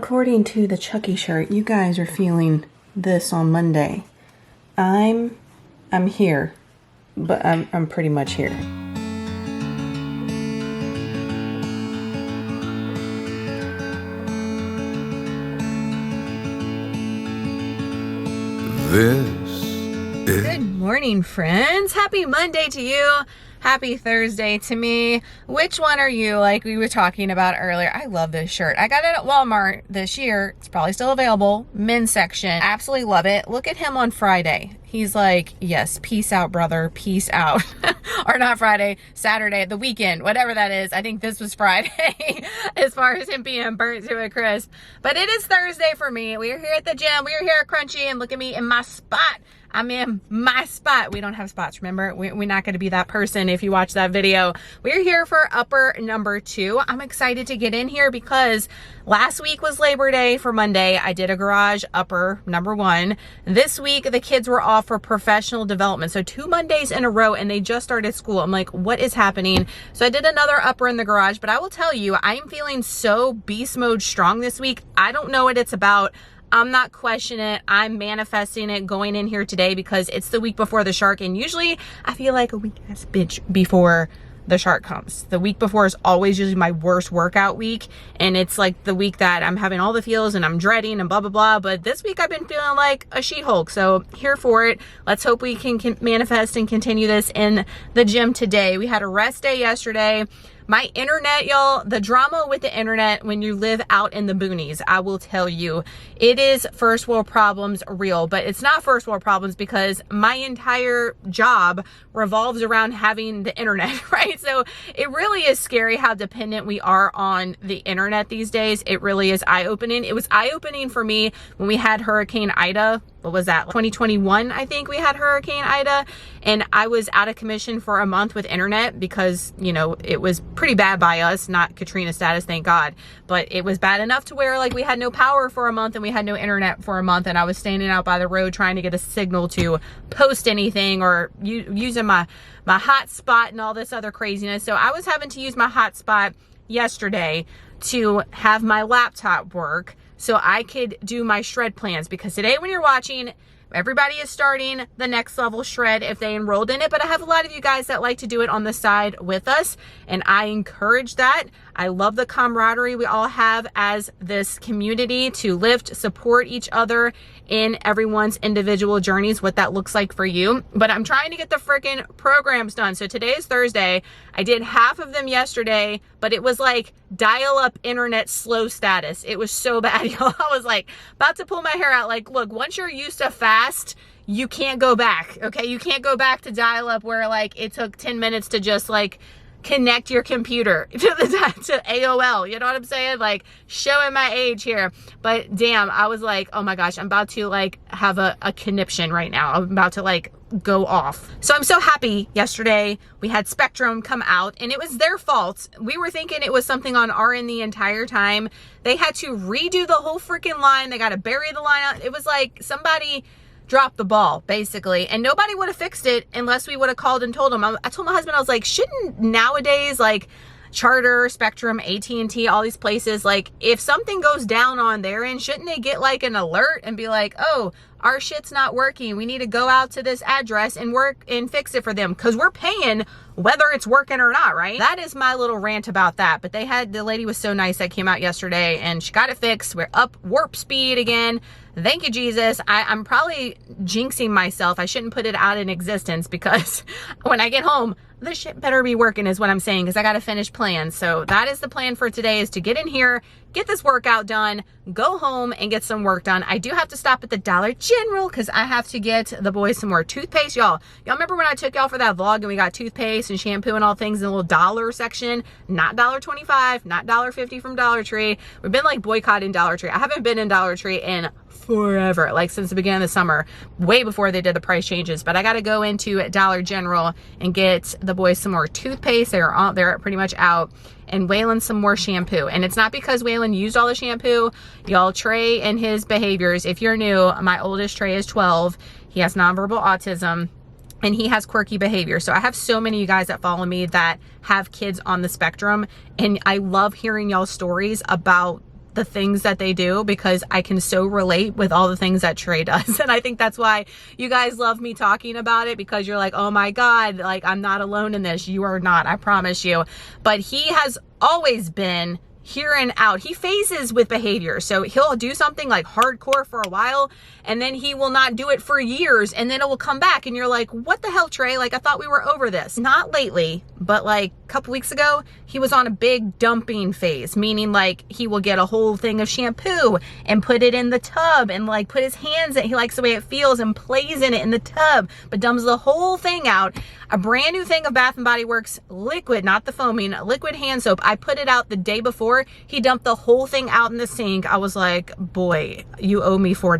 According to the Chucky shirt, you guys are feeling this on Monday. I'm here, but I'm pretty much here. Good morning, friends. Happy Monday to you. Happy Thursday to me. Which one are you, like we were talking about earlier? I love this shirt. I got it at Walmart this year. It's probably still available. Men's section. Absolutely love it. Look at him on Friday. He's like, yes, peace out, brother. Peace out. Or not Friday, Saturday, the weekend, whatever that is. I think this was Friday as far as him being burnt to a crisp. But it is Thursday for me. We are here at the gym. We are here at Crunchy, and look at me in my spot. I'm in my spot. We don't have spots, remember? We're not going to be that person if you watch that video. We're here for upper number 2. I'm excited to get in here because last week was Labor Day for Monday. I did a garage upper number 1. This week, the kids were off for professional development. So 2 Mondays in a row, and they just started school. I'm like, what is happening? So I did another upper in the garage, but I will tell you, I'm feeling so beast mode strong this week. I don't know what it's about. I'm not questioning it. I'm manifesting it going in here today because it's the week before the shark. And usually I feel like a week ass bitch before the shark comes. The week before is always usually my worst workout week. And it's like the week that I'm having all the feels and I'm dreading and blah, blah, blah. But this week I've been feeling like a She-Hulk. So here for it. Let's hope we can manifest and continue this in the gym today. We had a rest day yesterday. My internet, y'all, the drama with the internet when you live out in the boonies, I will tell you, it is first world problems real, but it's not first world problems because my entire job revolves around having the internet, right? So it really is scary how dependent we are on the internet these days. It really is eye-opening. It was eye-opening for me when we had Hurricane Ida. What was that? 2021, I think we had Hurricane Ida, and I was out of commission for a month with internet because, you know, it was pretty bad by us, not Katrina status, thank God, but it was bad enough to where like we had no power for a month and we had no internet for a month, and I was standing out by the road trying to get a signal to post anything or using my hotspot and all this other craziness. So I was having to use my hotspot yesterday to have my laptop work so I could do my shred plans, because today when you're watching, everybody is starting the next level shred if they enrolled in it, but I have a lot of you guys that like to do it on the side with us, and I encourage that. I love the camaraderie we all have as this community to lift, support each other in everyone's individual journeys, what that looks like for you. But I'm trying to get the freaking programs done. So today is Thursday. I did half of them yesterday, but it was like dial-up internet slow status. It was so bad, y'all. I was like about to pull my hair out. Like, look, once you're used to fast, you can't go back, okay? You can't go back to dial-up where like it took 10 minutes to just like connect your computer to AOL, you know what I'm saying? Like, showing my age here. But damn, I was like, oh my gosh, I'm about to like have a conniption right now. I'm about to like go off. So I'm so happy yesterday we had Spectrum come out, and it was their fault. We were thinking it was something on our end the entire time. They had to redo the whole freaking line. They got to bury the line out. It was like somebody dropped the ball, basically, and nobody would have fixed it unless we would have called and told them. I told my husband, I was like, shouldn't nowadays like Charter, Spectrum, AT&T, all these places, like if something goes down on their end, shouldn't they get like an alert and be like, oh, our shit's not working, we need to go out to this address and work and fix it for them, because we're paying whether it's working or not, right? That is my little rant about that. But the lady was so nice that came out yesterday and she got it fixed. We're up warp speed again. Thank you, Jesus. I'm probably jinxing myself. I shouldn't put it out in existence, because when I get home, this shit better be working is what I'm saying, because I got to finish plans. So that is the plan for today, is to get in here, get this workout done, go home and get some work done. I do have to stop at the Dollar General because I have to get the boys some more toothpaste. Y'all remember when I took y'all for that vlog and we got toothpaste and shampoo and all things in the little dollar section? Not $1.25, not $1.50 from Dollar Tree. We've been like boycotting Dollar Tree. I haven't been in Dollar Tree in forever, like since the beginning of the summer, way before they did the price changes. But I got to go into Dollar General and get the boys some more toothpaste. They're pretty much out, and Waylon some more shampoo. And it's not because Waylon used all the shampoo. Y'all, Trey and his behaviors, if you're new, my oldest Trey is 12. He has nonverbal autism. and he has quirky behavior. So I have so many of you guys that follow me that have kids on the spectrum, and I love hearing y'all's stories about the things that they do because I can so relate with all the things that Trey does. And I think that's why you guys love me talking about it, because you're like, oh my God, like I'm not alone in this. You are not, I promise you. But he has always been here and out. He phases with behavior. So he'll do something like hardcore for a while, and then he will not do it for years, and then it will come back and you're like, what the hell, Trey? Like, I thought we were over this. Not lately, but like a couple weeks ago, he was on a big dumping phase, meaning like he will get a whole thing of shampoo and put it in the tub and like put his hands in it. He likes the way it feels and plays in it in the tub, but dumps the whole thing out. A brand new thing of Bath & Body Works liquid, not the foaming, liquid hand soap. I put it out the day before. He dumped the whole thing out in the sink. I was like, boy, you owe me $4.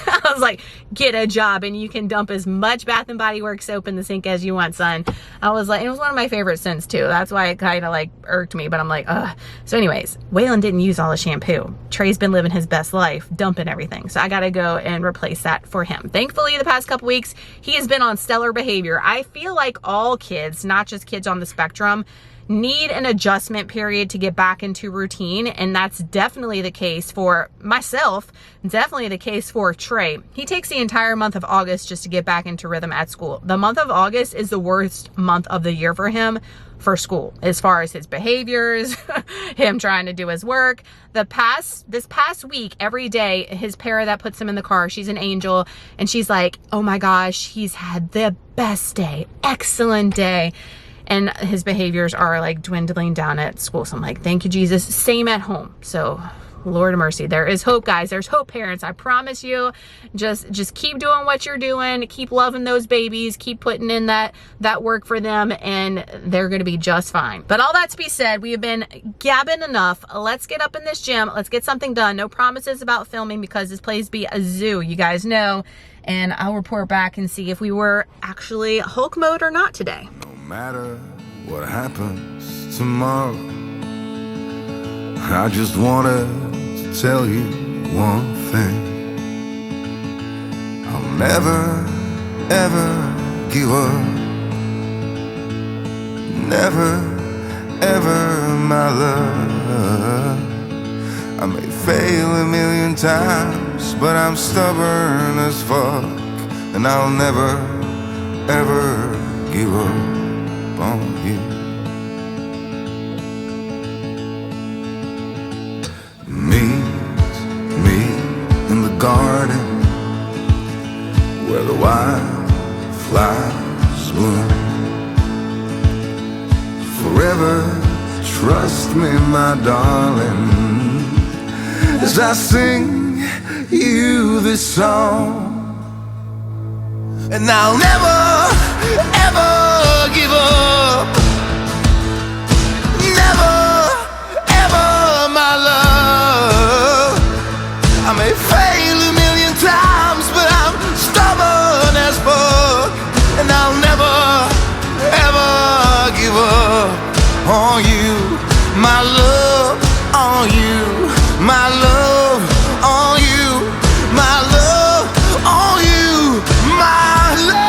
I was like, get a job and you can dump as much Bath & Body Works soap in the sink as you want, son. I was like, it was one of my favorite scents too. That's why it kind of like irked me, but I'm like, ugh. So anyways, Waylon didn't use all the shampoo. Trey's been living his best life, dumping everything. So I got to go and replace that for him. Thankfully, the past couple weeks, he has been on stellar behavior. I feel like all kids, not just kids on the spectrum, need an adjustment period to get back into routine, and that's definitely the case for myself, definitely the case for Trey. He takes the entire month of August just to get back into rhythm at school. The month of August is the worst month of the year for him for school, as far as his behaviors, him trying to do his work. This past week, every day, his para that puts him in the car, she's an angel, and she's like, oh my gosh, he's had the best day, excellent day. And his behaviors are like dwindling down at school. So I'm like, thank you, Jesus. Same at home. So Lord of mercy, there is hope, guys. There's hope, parents. I promise you. Just keep doing what you're doing. Keep loving those babies. Keep putting in that work for them, and they're going to be just fine. But all that to be said, we have been gabbing enough. Let's get up in this gym. Let's get something done. No promises about filming because this place be a zoo, you guys know. And I'll report back and see if we were actually Hulk mode or not today. No matter what happens tomorrow, I just wanted to tell you one thing. I'll never, ever give up. Never, ever, my love. I may fail a million times, but I'm stubborn as fuck. And I'll never, ever give up on you. Meet me in the garden where the wildflowers bloom. Forever, trust me, my darling, as I sing you this song. And I'll never, ever give up. Never, ever, my love. I may fail a million times, but I'm stubborn as fuck. And I'll never, ever give up on you, my love, on you, my love, on you, my love, on you, my love.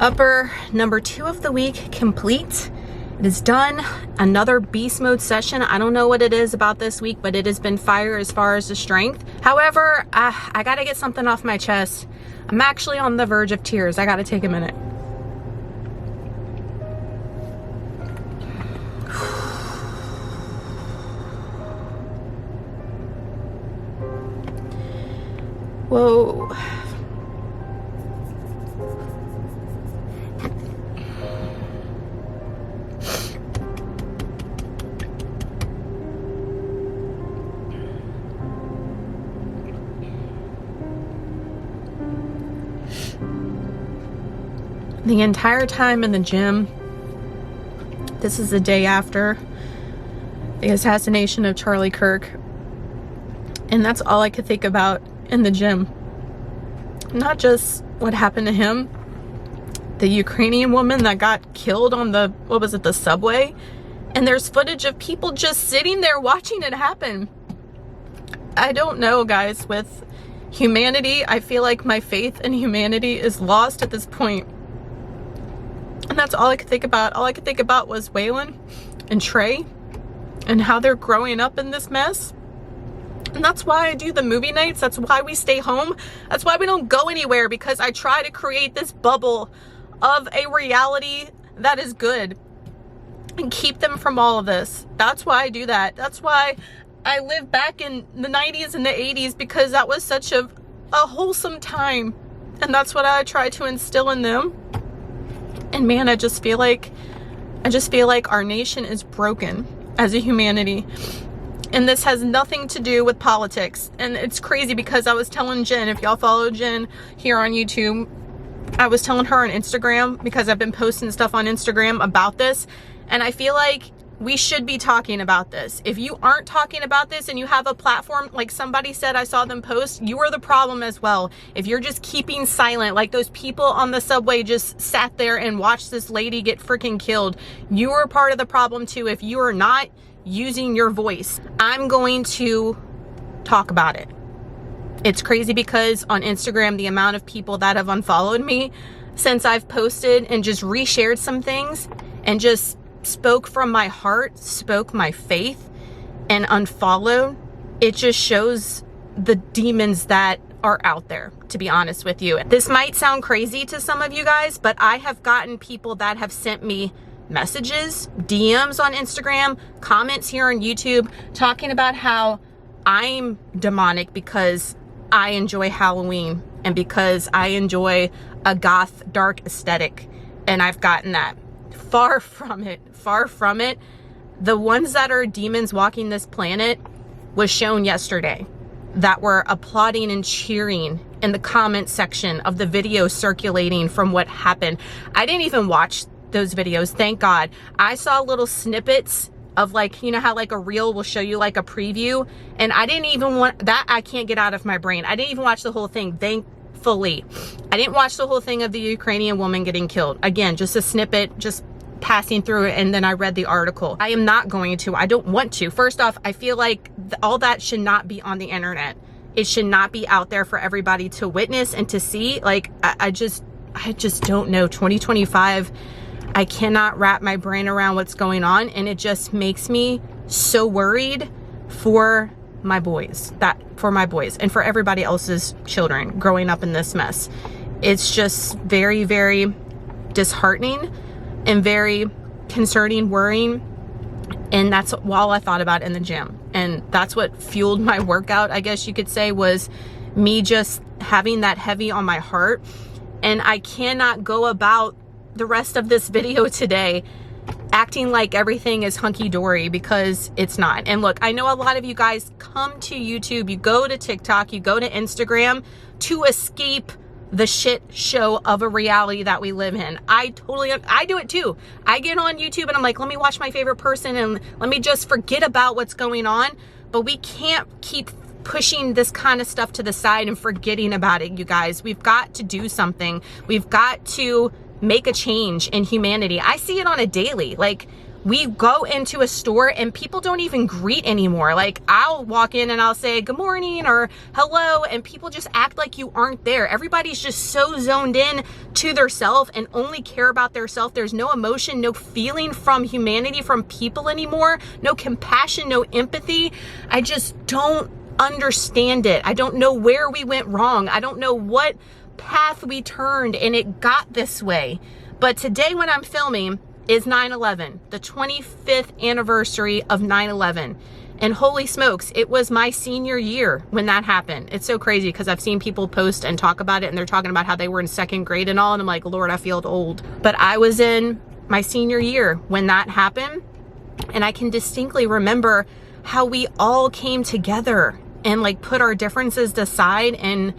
Upper number 2 of the week complete. It is done. Another beast mode session. I don't know what it is about this week, but it has been fire as far as the strength. However, I gotta get something off my chest. I'm actually on the verge of tears. I gotta take a minute. Whoa. The entire time in the gym, this is the day after the assassination of Charlie Kirk, And that's all I could think about in the gym. Not just what happened to him, the Ukrainian woman that got killed on the, what was it, the subway? And there's footage of people just sitting there watching it happen. I don't know, guys, with humanity, I feel like my faith in humanity is lost at this point. And that's all I could think about. All I could think about was Waylon and Trey and how they're growing up in this mess. And that's why I do the movie nights. That's why we stay home. That's why we don't go anywhere, because I try to create this bubble of a reality that is good and keep them from all of this. That's why I do that. That's why I live back in the 90s and the 80s, because that was such a wholesome time. And that's what I try to instill in them. And man, I just feel like our nation is broken as a humanity. And this has nothing to do with politics. And it's crazy because I was telling Jen, if y'all follow Jen here on YouTube, I was telling her on Instagram, because I've been posting stuff on Instagram about this. And I feel like we should be talking about this. If you aren't talking about this and you have a platform, like somebody said, I saw them post, you are the problem as well. If you're just keeping silent, like those people on the subway just sat there and watched this lady get freaking killed, you are part of the problem too. If you are not using your voice, I'm going to talk about it. It's crazy because on Instagram, the amount of people that have unfollowed me since I've posted and just reshared some things and just spoke from my heart, spoke my faith, and unfollowed, it just shows the demons that are out there, to be honest with you. This might sound crazy to some of you guys, but I have gotten people that have sent me messages, DMs on Instagram, comments here on YouTube, talking about how I'm demonic because I enjoy Halloween and because I enjoy a goth dark aesthetic. And I've gotten that. Far from it. Far from it. The ones that are demons walking this planet was shown yesterday, that were applauding and cheering in the comment section of the video circulating from what happened. I didn't even watch those videos, thank God. I saw little snippets of, like, you know how like a reel will show you like a preview, and I didn't even want that. I can't get out of my brain. I didn't even watch the whole thing, thankfully. I didn't watch the whole thing of the Ukrainian woman getting killed. Again, just a snippet, just passing through it, and then I read the article. I am not going to. I don't want to. First off, I feel like all that should not be on the internet. It should not be out there for everybody to witness and to see. Like, I just don't know. 2025, I cannot wrap my brain around what's going on, and it just makes me so worried for my boys, and for everybody else's children growing up in this mess. It's just very, very disheartening and very concerning, worrying. And that's all I thought about in the gym. And that's what fueled my workout, I guess you could say, was me just having that heavy on my heart. And I cannot go about the rest of this video today acting like everything is hunky-dory, because it's not. And look, I know a lot of you guys come to YouTube, you go to TikTok, you go to Instagram to escape the shit show of a reality that we live in. I do it too. I get on YouTube and I'm like, let me watch my favorite person and let me just forget about what's going on. But we can't keep pushing this kind of stuff to the side and forgetting about it, you guys. We've got to do something. We've got to make a change in humanity. I see it on a daily. Like, we go into a store and people don't even greet anymore. Like, I'll walk in and I'll say good morning or hello, and people just act like you aren't there. Everybody's just so zoned in to their self and only care about their self. There's no emotion, no feeling from humanity, from people anymore. No compassion, no empathy. I just don't understand it. I don't know where we went wrong. I don't know what path we turned and it got this way. But today when I'm filming is 9/11, the 25th anniversary of 9/11. And holy smokes, it was my senior year when that happened. It's so crazy because I've seen people post and talk about it, and they're talking about how they were in second grade and all, and I'm like, Lord, I feel old. But I was in my senior year when that happened, and I can distinctly remember how we all came together and like put our differences aside and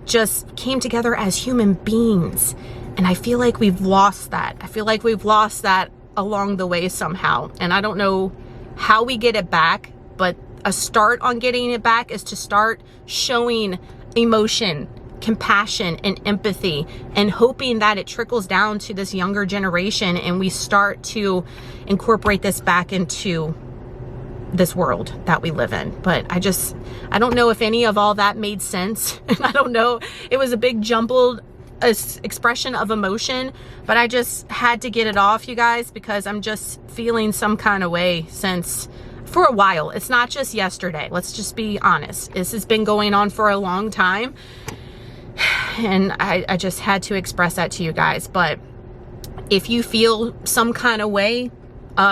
just came together as human beings. And I feel like we've lost that. I feel like we've lost that along the way somehow. And I don't know how we get it back, but a start on getting it back is to start showing emotion, compassion, and empathy, and hoping that it trickles down to this younger generation and we start to incorporate this back into this world that we live in. But I don't know if any of all that made sense. And I don't know, it was a big jumbled expression of emotion, but I just had to get it off, you guys, because I'm just feeling some kind of way for a while. It's not just yesterday. Let's just be honest. This has been going on for a long time. And I just had to express that to you guys. But if you feel some kind of way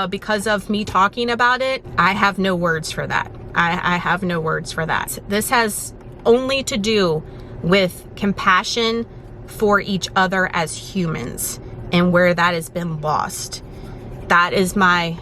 because of me talking about it, I have no words for that. I have no words for that. This has only to do with compassion for each other as humans and where that has been lost. That is my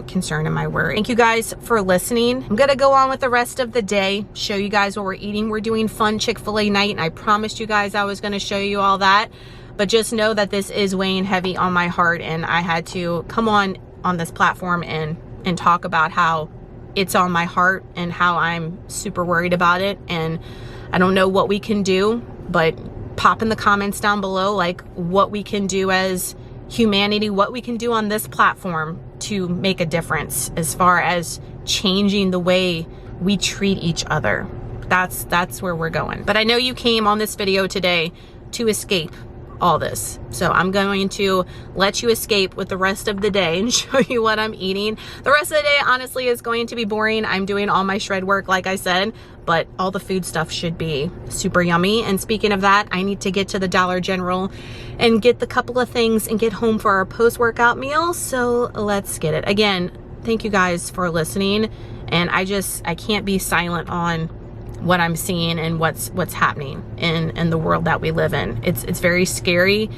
concern and my worry. Thank you guys for listening. I'm gonna go on with the rest of the day, show you guys what we're eating. We're doing fun Chick-fil-A night, and I promised you guys I was gonna show you all that. But just know that this is weighing heavy on my heart, and I had to come on this platform and talk about how it's on my heart and how I'm super worried about it. And I don't know what we can do, but pop in the comments down below like what we can do as humanity, what we can do on this platform to make a difference as far as changing the way we treat each other. That's where we're going. But I know you came on this video today to escape all this. So I'm going to let you escape with the rest of the day and show you what I'm eating. The rest of the day, honestly, is going to be boring. I'm doing all my shred work, like I said, but all the food stuff should be super yummy. And speaking of that, I need to get to the Dollar General and get the couple of things and get home for our post-workout meal. So let's get it. Again, thank you guys for listening. And I can't be silent on what I'm seeing and what's happening in the world that we live in. It's very scary.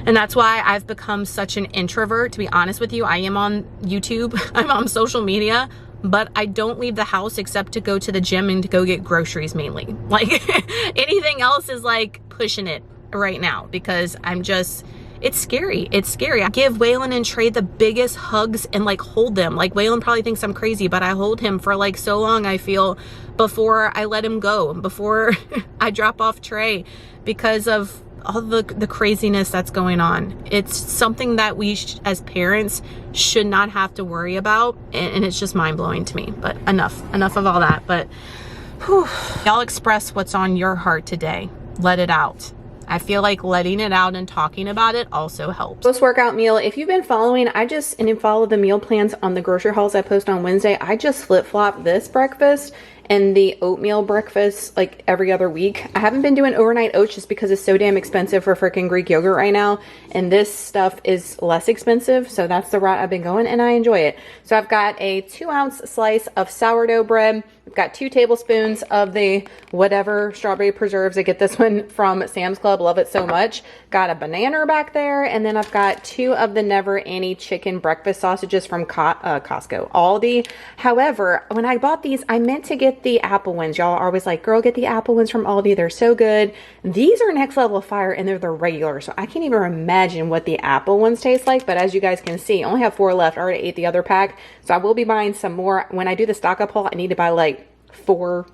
And that's why I've become such an introvert, to be honest with you. I am on YouTube, I'm on social media, but I don't leave the house except to go to the gym and to go get groceries mainly. Like anything else is like pushing it right now because it's scary. It's scary. I give Waylon and Trey the biggest hugs and like hold them. Like Waylon probably thinks I'm crazy, but I hold him for like so long, I feel, before I let him go, before I drop off Trey, because of all the craziness that's going on. It's something that we as parents should not have to worry about, and it's just mind-blowing to me. But enough of all that. But whew, y'all express what's on your heart today. Let it out. I feel like letting it out and talking about it also helps. Post-workout meal, if you've been following, and follow the meal plans on the grocery hauls I post on Wednesday, I just flip-flop this breakfast and the oatmeal breakfast like every other week. I haven't been doing overnight oats just because it's so damn expensive for freaking Greek yogurt right now, and this stuff is less expensive, so that's the route I've been going, and I enjoy it. So I've got a 2-ounce slice of sourdough bread. I've got 2 tablespoons of the whatever strawberry preserves. I get this one from Sam's Club, love it so much. Got a banana back there, and then I've got 2 of the Never Any chicken breakfast sausages from Costco, Aldi. However, when I bought these, I meant to get the apple ones. Y'all are always like, girl, get the apple ones from Aldi. They're so good. These are next level of fire, and they're the regular, so I can't even imagine what the apple ones taste like. But as you guys can see, I only have 4 left. I already ate the other pack, so I will be buying some more. When I do the stock up haul, I need to buy like 4,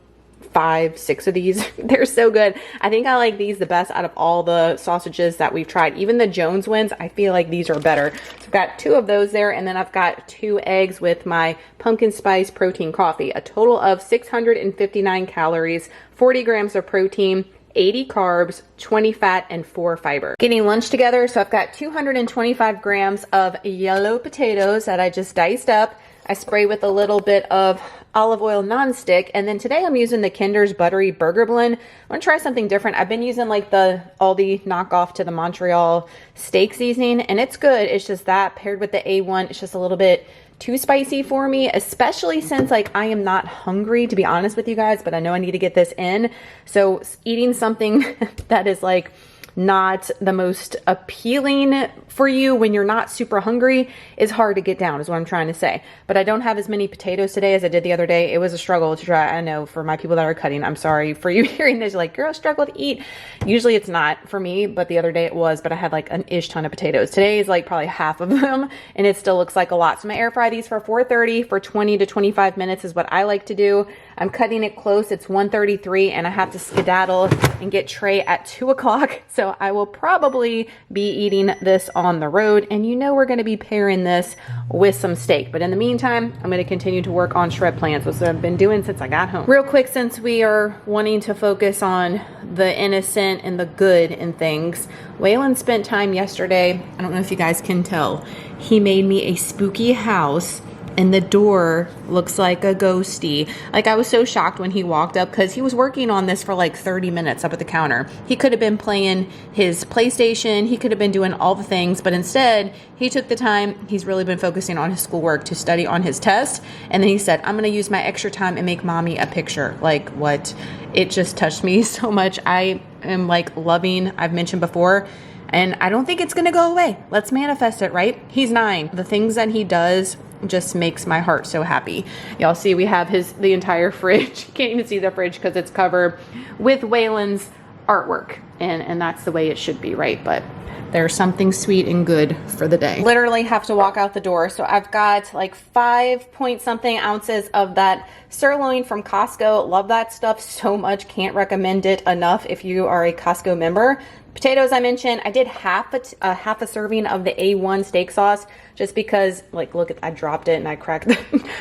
5, 6 of these. They're so good. I think I like these the best out of all the sausages that we've tried. Even the Jones ones, I feel like these are better. So I've got 2 of those there, and then I've got 2 eggs with my pumpkin spice protein coffee. A total of 659 calories, 40 grams of protein, 80 carbs, 20 fat, and 4 fiber. Getting lunch together, so I've got 225 grams of yellow potatoes that I just diced up. I spray with a little bit of olive oil nonstick, and then today I'm using the Kinder's Buttery Burger Blend. I want to try something different. I've been using like the Aldi knockoff to the Montreal steak seasoning, and it's good. It's just that paired with the A1, it's just a little bit too spicy for me, especially since like I am not hungry, to be honest with you guys, but I know I need to get this in. So eating something that is like not the most appealing for you when you're not super hungry, is hard to get down, is what I'm trying to say. But I don't have as many potatoes today as I did the other day. It was a struggle to try. I know for my people that are cutting, I'm sorry for you hearing this. You're like, girl, struggle to eat. Usually it's not for me, but the other day it was, but I had like an ish ton of potatoes. Today is like probably half of them, and it still looks like a lot. So I'm gonna air fry these for 430 for 20 to 25 minutes is what I like to do. I'm cutting it close. It's 1:33 and I have to skedaddle and get Trey at 2 o'clock. So I will probably be eating this on the road, and you know we're going to be pairing this with some steak. But in the meantime, I'm going to continue to work on shred plans, which I've been doing since I got home. Real quick, since we are wanting to focus on the innocent and the good in things, Waylon spent time yesterday. I don't know if you guys can tell. He made me a spooky house, and the door looks like a ghosty. Like, I was so shocked when he walked up because he was working on this for like 30 minutes up at the counter. He could have been playing his PlayStation. He could have been doing all the things, but instead he took the time. He's really been focusing on his schoolwork to study on his test. And then he said, I'm going to use my extra time and make mommy a picture. Like, what? It just touched me so much. I am like loving, I've mentioned before, and I don't think it's going to go away. Let's manifest it, right? He's 9. The things that he does just makes my heart so happy. Y'all see we have the entire fridge. You can't even see the fridge because it's covered with Waylon's artwork, and that's the way it should be, right? But there's something sweet and good for the day. Literally have to walk out the door. So I've got like 5 point something ounces of that sirloin from Costco. Love that stuff so much. Can't recommend it enough if you are a Costco member. Potatoes, I mentioned, I did half a serving of the A1 steak sauce just because, like, look, I dropped it and I cracked the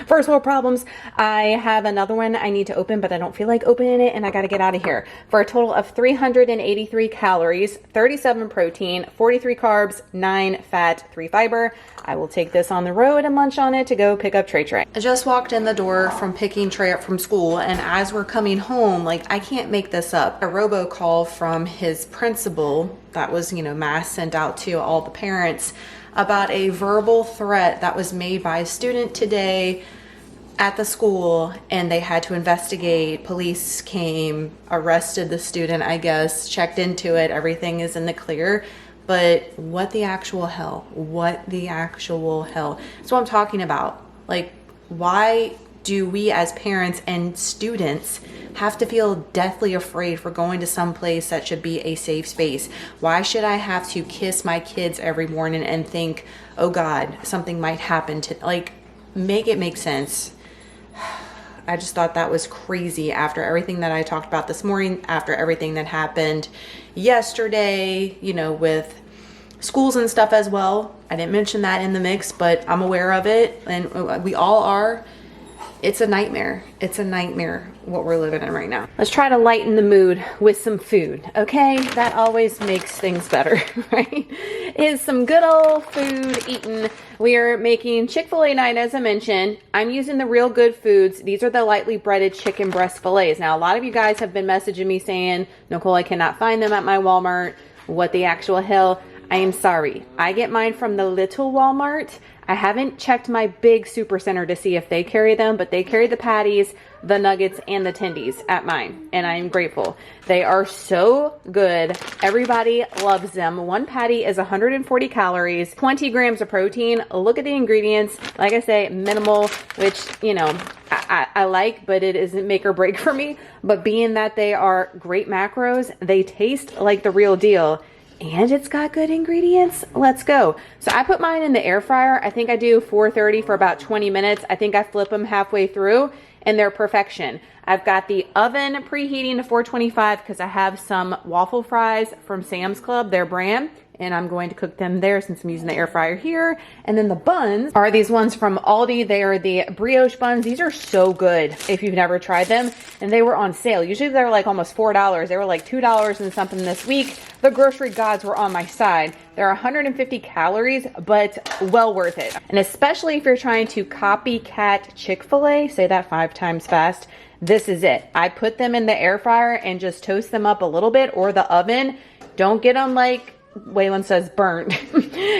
first world problems. I have another one I need to open, but I don't feel like opening it, and I got to get out of here. For a total of 383 calories, 37 protein, 43 carbs, 9 fat, 3 fiber. I will take this on the road and munch on it to go pick up Trey. I just walked in the door from picking Trey up from school, and as we're coming home, like, I can't make this up. A robocall from his principal that was, you know, mass sent out to all the parents about a verbal threat that was made by a student today at the school, and they had to investigate. Police came, arrested the student, I guess, checked into it. Everything is in the clear. But what the actual hell? What the actual hell? That's what I'm talking about. Like, why do we as parents and students have to feel deathly afraid for going to some place that should be a safe space? Why should I have to kiss my kids every morning and think, oh God, something might happen to, like, make it make sense. I just thought that was crazy after everything that I talked about this morning, after everything that happened yesterday, you know, with schools and stuff as well. I didn't mention that in the mix, but I'm aware of it, and we all are. It's a nightmare. It's a nightmare what we're living in right now. Let's try to lighten the mood with some food, okay? That always makes things better, right? Is some good old food eaten. We are making Chick-fil-A night, as I mentioned. I'm using the Real Good Foods. These are the lightly breaded chicken breast fillets. Now, a lot of you guys have been messaging me saying, Nicole, I cannot find them at my Walmart. What the actual hell? I am sorry. I get mine from the little Walmart. I haven't checked my big super center to see if they carry them, but they carry the patties, the nuggets, and the tendies at mine, and I am grateful. They are so good. Everybody loves them. One patty is 140 calories, 20 grams of protein. Look at the ingredients. Like I say, minimal, which, you know, I like, but it isn't make or break for me. But being that they are great macros, they taste like the real deal. And it's got good ingredients. Let's go. So I put mine in the air fryer. I think I do 430 for about 20 minutes. I think I flip them halfway through and they're perfection. I've got the oven preheating to 425 because I have some waffle fries from Sam's Club, their brand, and I'm going to cook them there since I'm using the air fryer here. And then the buns are these ones from Aldi. They are the brioche buns. These are so good if you've never tried them. And they were on sale. Usually they're like almost $4. They were like $2 and something this week. The grocery gods were on my side. They're 150 calories, but well worth it. And especially if you're trying to copycat Chick-fil-A, say that 5 times fast, this is it. I put them in the air fryer and just toast them up a little bit, or the oven. Don't get them like Waylon says burnt.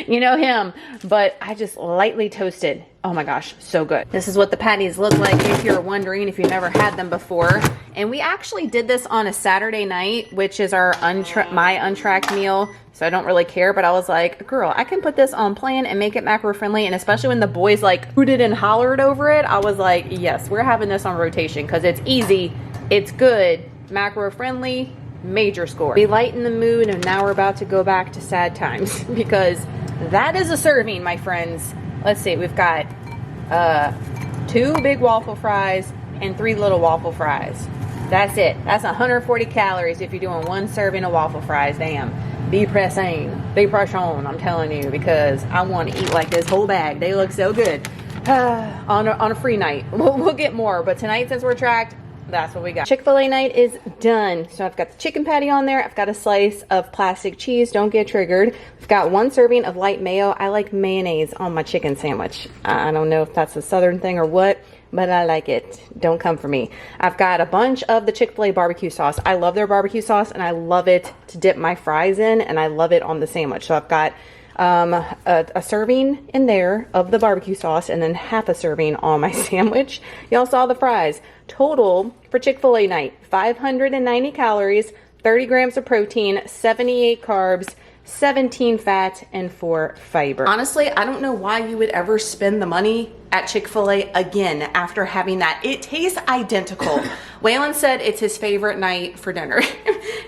You know him. But I just lightly toasted. Oh my gosh, so good. This is what the patties look like if you're wondering, if you've never had them before. And we actually did this on a Saturday night, which is our my untracked meal. So I don't really care, but I was like, girl, I can put this on plan and make it macro friendly. And especially when the boys like hooted and hollered over it, I was like, yes, we're having this on rotation because it's easy, it's good, macro friendly, major score. We lighten the mood, and now we're about to go back to sad times because that is a serving, my friends. Let's see, we've got 2 big waffle fries and 3 little waffle fries. That's it. That's 140 calories if you're doing 1 serving of waffle fries. Damn. Be pressing. Be press on, I'm telling you, because I want to eat like this whole bag. They look so good. On a free night. We'll get more, but tonight, since we're tracked, that's what we got. Chick-fil-A night is done. So I've got the chicken patty on there. I've got a slice of plastic cheese. Don't get triggered. I've got 1 serving of light mayo. I like mayonnaise on my chicken sandwich. I don't know if that's a southern thing or what, but I like it. Don't come for me. I've got a bunch of the Chick-fil-A barbecue sauce. I love their barbecue sauce, and I love it to dip my fries in, and I love it on the sandwich. So I've got a serving in there of the barbecue sauce, and then half a serving on my sandwich. Y'all saw the fries. Total for Chick-fil-A night, 590 calories, 30 grams of protein, 78 carbs, 17 fat, and 4 fiber. Honestly, I don't know why you would ever spend the money at Chick-fil-A again after having that. It tastes identical. Waylon said it's his favorite night for dinner.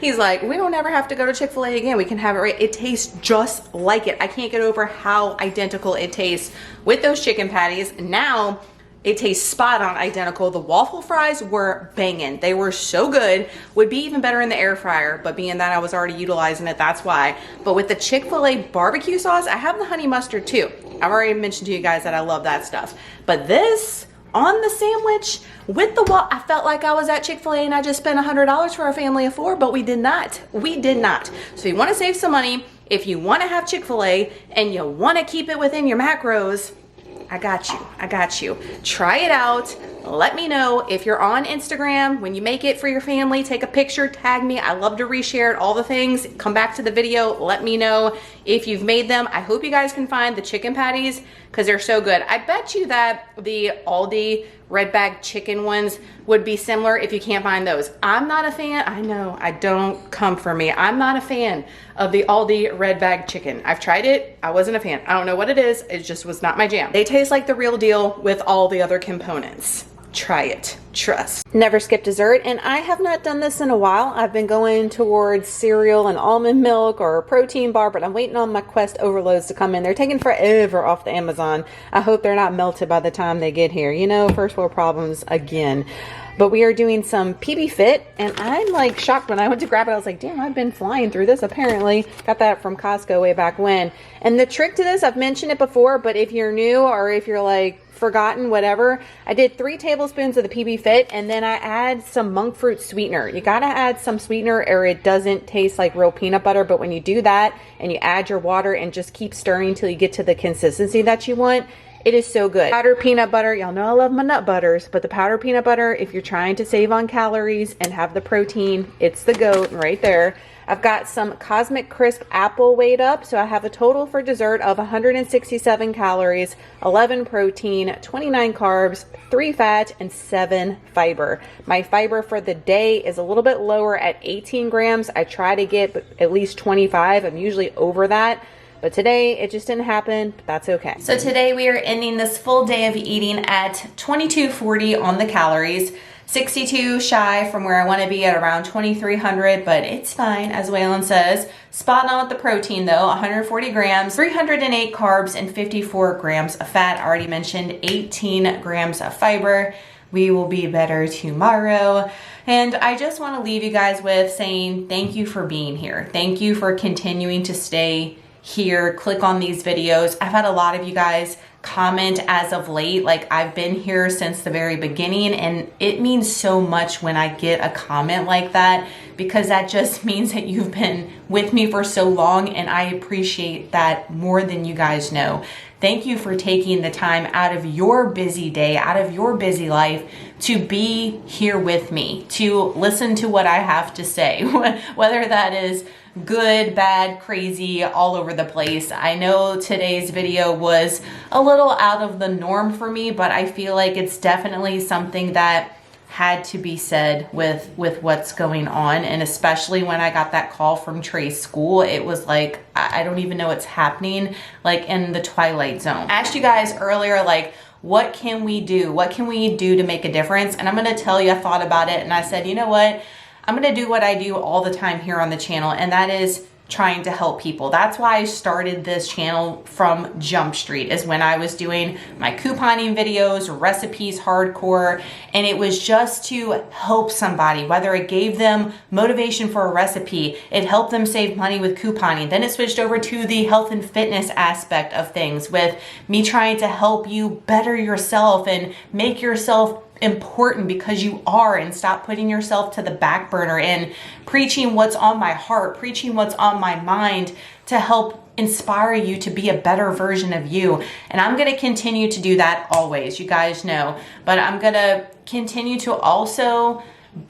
He's like, we don't ever have to go to Chick-fil-A again. We can have it right. It tastes just like it. I can't get over how identical it tastes with those chicken patties. Now, it tastes spot on identical. The waffle fries were banging. They were so good. Would be even better in the air fryer, but being that I was already utilizing it, that's why. But with the Chick-fil-A barbecue sauce, I have the honey mustard too. I've already mentioned to you guys that I love that stuff. But this on the sandwich with the I felt like I was at Chick-fil-A and I just spent $100 for a family of 4, but we did not. We did not. So you want to save some money. If you want to have Chick-fil-A and you want to keep it within your macros, I got you. I got you. Try it out. Let me know if you're on Instagram. When you make it for your family, take a picture, tag me. I love to reshare it, all the things. Come back to the video. Let me know if you've made them. I hope you guys can find the chicken patties because they're so good. I bet you that the Aldi red bag chicken ones would be similar if you can't find those. I'm not a fan. I know, I don't come for me. I'm not a fan of the Aldi red bag chicken. I've tried it. I wasn't a fan. I don't know what it is. It just was not my jam. They taste like the real deal with all the other components. Try it. Trust. Never skip dessert, and I have not done this in a while. I've been going towards cereal and almond milk or a protein bar, but I'm waiting on my Quest overloads to come in. They're taking forever off the Amazon. I hope they're not melted by the time they get here. You know, first world problems again. But we are doing some PB Fit, and I'm like shocked when I went to grab it. I was like, damn, I've been flying through this apparently. Got that from Costco way back when. And the trick to this, I've mentioned it before, but if you're new or if you're like forgotten, whatever, I did 3 tablespoons of the PB Fit, and then I add some monk fruit sweetener. You gotta add some sweetener or it doesn't taste like real peanut butter. But when you do that and you add your water and just keep stirring till you get to the consistency that you want, it is so good. Powdered peanut butter, y'all know I love my nut butters, but the powdered peanut butter, if you're trying to save on calories and have the protein, it's the GOAT right there. I've got some Cosmic Crisp apple weighed up, so I have a total for dessert of 167 calories, 11 protein, 29 carbs, 3 fat, and 7 fiber. My fiber for the day is a little bit lower at 18 grams. I try to get at least 25. I'm usually over that. But today, it just didn't happen, but that's okay. So today we are ending this full day of eating at 2240 on the calories, 62 shy from where I want to be at around 2300, but it's fine, as Waylon says. Spot on with the protein though, 140 grams, 308 carbs, and 54 grams of fat. I already mentioned 18 grams of fiber. We will be better tomorrow. And I just want to leave you guys with saying thank you for being here. Thank you for continuing to stay here, click on these videos. I've had a lot of you guys comment as of late, like I've been here since the very beginning, and it means so much when I get a comment like that, because that just means that you've been with me for so long, and I appreciate that more than you guys know. Thank you for taking the time out of your busy day, out of your busy life, to be here with me, to listen to what I have to say, whether that is good, bad, crazy, all over the place. I know today's video was a little out of the norm for me, but I feel like it's definitely something that had to be said with what's going on. And especially when I got that call from Trey's school, it was like, I don't even know what's happening, like in the twilight zone. I asked you guys earlier, like, what can we do? What can we do to make a difference? And I'm gonna tell you, I thought about it and I said, you know what? I'm gonna do what I do all the time here on the channel, and that is trying to help people. That's why I started this channel from Jump Street, is when I was doing my couponing videos, recipes, hardcore, and it was just to help somebody, whether it gave them motivation for a recipe, it helped them save money with couponing. Then it switched over to the health and fitness aspect of things, with me trying to help you better yourself and make yourself important because you are, and stop putting yourself to the back burner, and preaching what's on my heart, preaching what's on my mind to help inspire you to be a better version of you. And I'm going to continue to do that always, you guys know, but I'm going to continue to also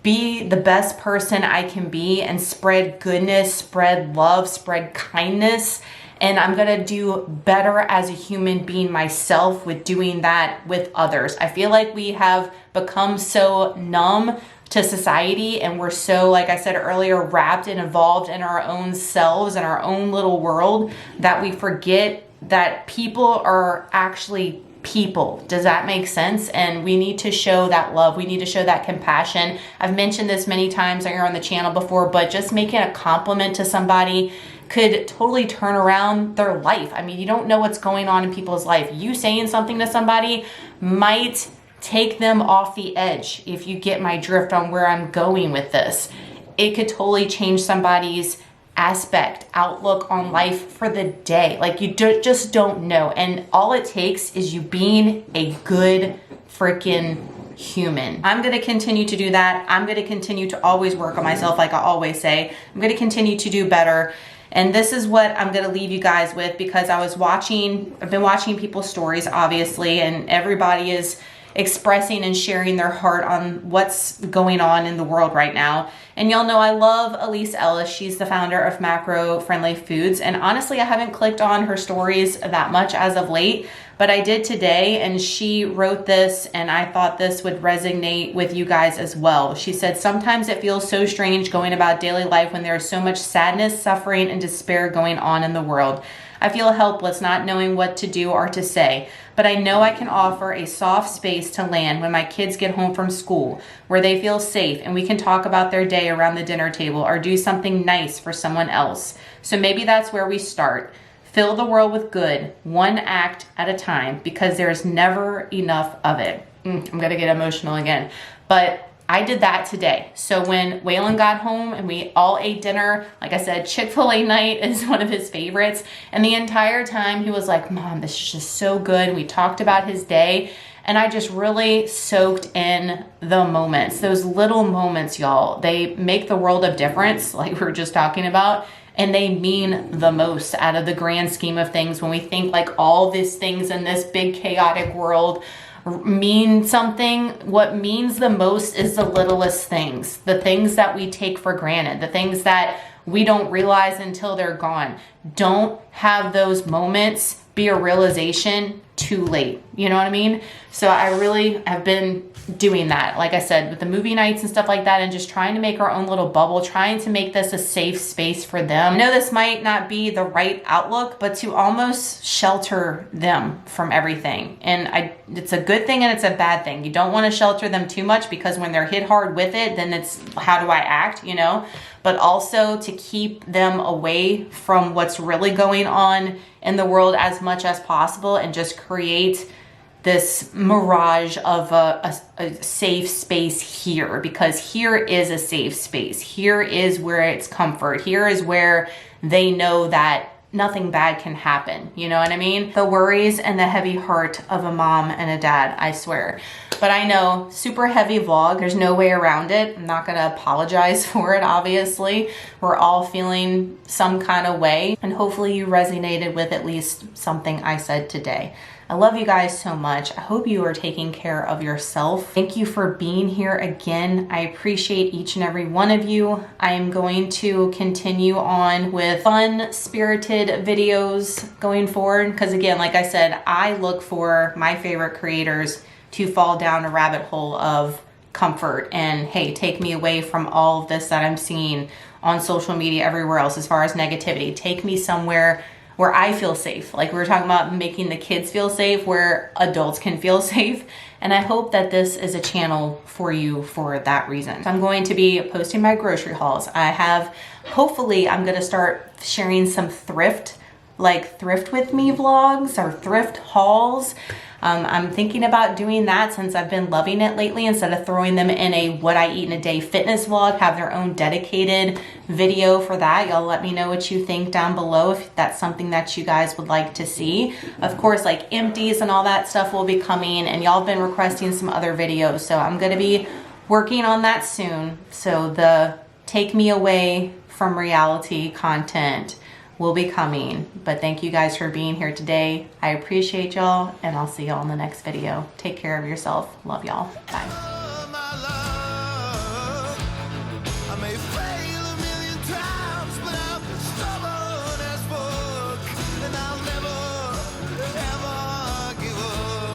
be the best person I can be and spread goodness, spread love, spread kindness. And I'm gonna do better as a human being myself with doing that with others. I feel like we have become so numb to society, and we're so, like I said earlier, wrapped and involved in our own selves and our own little world, that we forget that people are actually people. Does that make sense? And we need to show that love. We need to show that compassion. I've mentioned this many times here on the channel before, but just making a compliment to somebody could totally turn around their life. I mean, you don't know what's going on in people's life. You saying something to somebody might take them off the edge, if you get my drift on where I'm going with this. It could totally change somebody's outlook on life for the day. Like, you just don't know. And all it takes is you being a good freaking human. I'm going to continue to do that. I'm going to continue to always work on myself, like I always say. I'm going to continue to do better. And this is what I'm going to leave you guys with, because I've been watching people's stories, obviously, and everybody is expressing and sharing their heart on what's going on in the world right now. And y'all know I love Elise Ellis. She's the founder of Macro Friendly Foods. And honestly, I haven't clicked on her stories that much as of late, but I did today, and she wrote this, and I thought this would resonate with you guys as well. She said, sometimes it feels so strange going about daily life when there is so much sadness, suffering, and despair going on in the world. I feel helpless, not knowing what to do or to say, but I know I can offer a soft space to land when my kids get home from school, where they feel safe and we can talk about their day around the dinner table or do something nice for someone else. So maybe that's where we start. Fill the world with good, one act at a time, because there's never enough of it. I'm gonna get emotional again, but I did that today. So when Waylon got home and we all ate dinner, like I said, Chick-fil-A night is one of his favorites. And the entire time he was like, Mom, this is just so good. We talked about his day. And I just really soaked in the moments, those little moments, y'all. They make the world of difference, like we were just talking about. And they mean the most out of the grand scheme of things. When we think like all these things in this big chaotic world mean something, what means the most is the littlest things, the things that we take for granted, the things that we don't realize until they're gone. Don't have those moments be a realization too late. You know what I mean? So I really have been doing that, like I said, with the movie nights and stuff like that, and just trying to make our own little bubble, trying to make this a safe space for them. I know this might not be the right outlook, but to almost shelter them from everything. And it's a good thing and it's a bad thing. You don't want to shelter them too much, because when they're hit hard with it, then it's, how do I act, you know? But also to keep them away from what's really going on in the world as much as possible, and just create this mirage of a safe space here, because here is a safe space. Here is where it's comfort. Here is where they know that nothing bad can happen. You know what I mean? The worries and the heavy heart of a mom and a dad, I swear. But I know, super heavy vlog, there's no way around it. I'm not gonna apologize for it, obviously. We're all feeling some kind of way, and hopefully you resonated with at least something I said today. I love you guys so much. I hope you are taking care of yourself. Thank you for being here again. I appreciate each and every one of you. I am going to continue on with fun, spirited videos going forward, because again, like I said, I look for my favorite creators to fall down a rabbit hole of comfort and, hey, take me away from all of this that I'm seeing on social media everywhere else as far as negativity. Take me somewhere where I feel safe. Like we were talking about making the kids feel safe, where adults can feel safe. And I hope that this is a channel for you for that reason. So I'm going to be posting my grocery hauls. Hopefully I'm gonna start sharing some thrift with me vlogs or thrift hauls. I'm thinking about doing that since I've been loving it lately. Instead of throwing them in a what I eat in a day fitness vlog, have their own dedicated video for that. Y'all let me know what you think down below if that's something that you guys would like to see. Of course, like empties and all that stuff will be coming, and y'all have been requesting some other videos, so I'm gonna be working on that soon. So the take me away from reality content will be coming. But thank you guys for being here today. I appreciate y'all, and I'll see y'all in the next video. Take care of yourself. Love y'all. Bye.